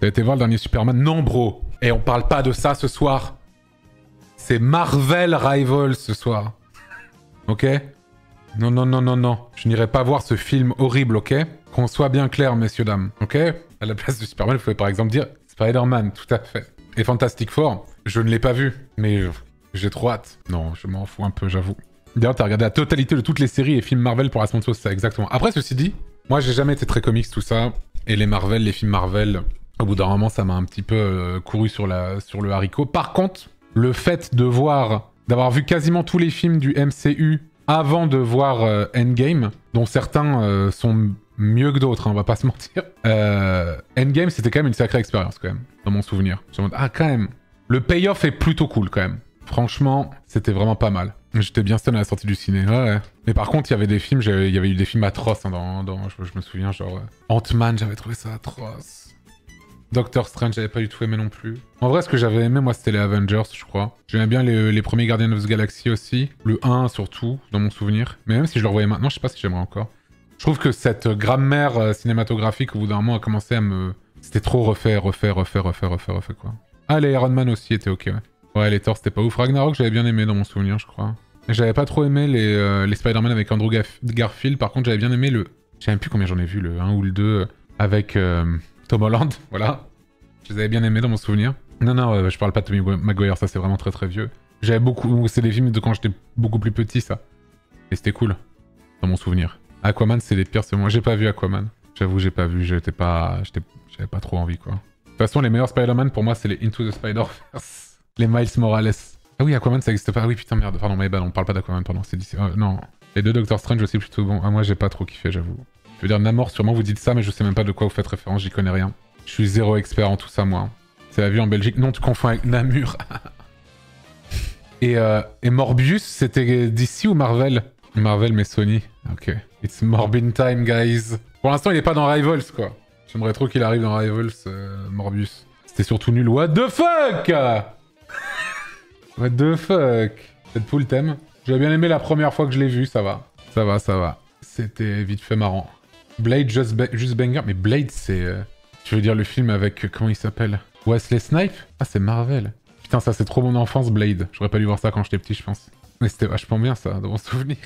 T'as été voir le dernier Superman? Non, bro. Et on parle pas de ça ce soir. C'est Marvel Rivals ce soir. Ok? Non, non, non, non, non. Je n'irai pas voir ce film horrible, ok? Qu'on soit bien clair, messieurs, dames. Ok? À la place de Superman, vous pouvez par exemple dire Spider-Man, tout à fait. Et Fantastic Four, je ne l'ai pas vu. Mais j'ai trop hâte. Non, je m'en fous un peu, j'avoue. D'ailleurs, t'as regardé la totalité de toutes les séries et films Marvel pour la semaine sauce, ça, exactement. Après, ceci dit, moi, j'ai jamais été très comics, tout ça. Et les Marvel, les films Marvel, au bout d'un moment, ça m'a un petit peu couru sur le haricot. Par contre, le fait d'avoir vu quasiment tous les films du MCU avant de voir Endgame, dont certains sont mieux que d'autres, hein, on va pas se mentir. Endgame, c'était quand même une sacrée expérience, quand même, dans mon souvenir. Je me dis, ah, quand même. Le payoff est plutôt cool, quand même. Franchement, c'était vraiment pas mal. J'étais bien stun à la sortie du ciné, ouais. Mais par contre, il y avait des films, il y avait eu des films atroces, hein, je me souviens, genre... Ant-Man, j'avais trouvé ça atroce. Doctor Strange, j'avais pas du tout aimé non plus. En vrai, ce que j'avais aimé, moi, c'était les Avengers, je crois. J'aimais bien les premiers Guardians of the Galaxy aussi. Le 1, surtout, dans mon souvenir. Mais même si je le revoyais maintenant, je sais pas si j'aimerais encore. Je trouve que cette grammaire cinématographique, au bout d'un moment, a commencé à me... C'était trop refait, quoi. Ah, les Iron Man aussi étaient ok, ouais. Ouais, les Thor, c'était pas ouf. Ragnarok, j'avais bien aimé dans mon souvenir, je crois. J'avais pas trop aimé les Spider-Man avec Andrew Garfield. Par contre, j'avais bien aimé le... Je sais même plus combien j'en ai vu, le 1 ou le 2, avec Tom Holland, voilà. Je les avais bien aimés dans mon souvenir. Non, je parle pas de Tobey Maguire, ça c'est vraiment très très vieux. J'avais beaucoup... C'est des films de quand j'étais beaucoup plus petit, ça. Et c'était cool, dans mon souvenir. Aquaman, c'est les pires, c'est moi. J'ai pas vu Aquaman. J'avoue, j'ai pas vu, j'avais pas trop envie, quoi. De toute façon, les meilleurs Spider-Man, pour moi, c'est les Into the Spider-Verse. Les Miles Morales. Ah oui, Aquaman, ça existe pas. Ah oui, putain, merde. Pardon, my bad, on parle pas d'Aquaman, pardon. C'est d'ici. Non. Les deux Doctor Strange aussi, plutôt bon. Ah, moi, j'ai pas trop kiffé, j'avoue. Je veux dire, Namor, sûrement, vous dites ça, mais je sais même pas de quoi vous faites référence, j'y connais rien. Je suis zéro expert en tout ça, moi. C'est la vie en Belgique. Non, tu confonds avec Namur. et Morbius, c'était DC ou Marvel? Marvel, mais Sony. Ok. It's Morbin time, guys. Pour l'instant, il est pas dans Rivals, quoi. J'aimerais trop qu'il arrive dans Rivals, Morbius. C'était surtout nul. What the fuck? What the fuck? Deadpool thème. J'avais bien aimé la première fois que je l'ai vu, ça va. Ça va. C'était vite fait marrant. Blade, Just Banger. Mais Blade, c'est... Tu veux dire le film avec... Comment il s'appelle? Wesley Snipes? Ah, c'est Marvel. Putain, ça, c'est trop mon enfance, Blade. J'aurais pas dû voir ça quand j'étais petit, je pense. Mais c'était vachement bien, ça, dans mon souvenir.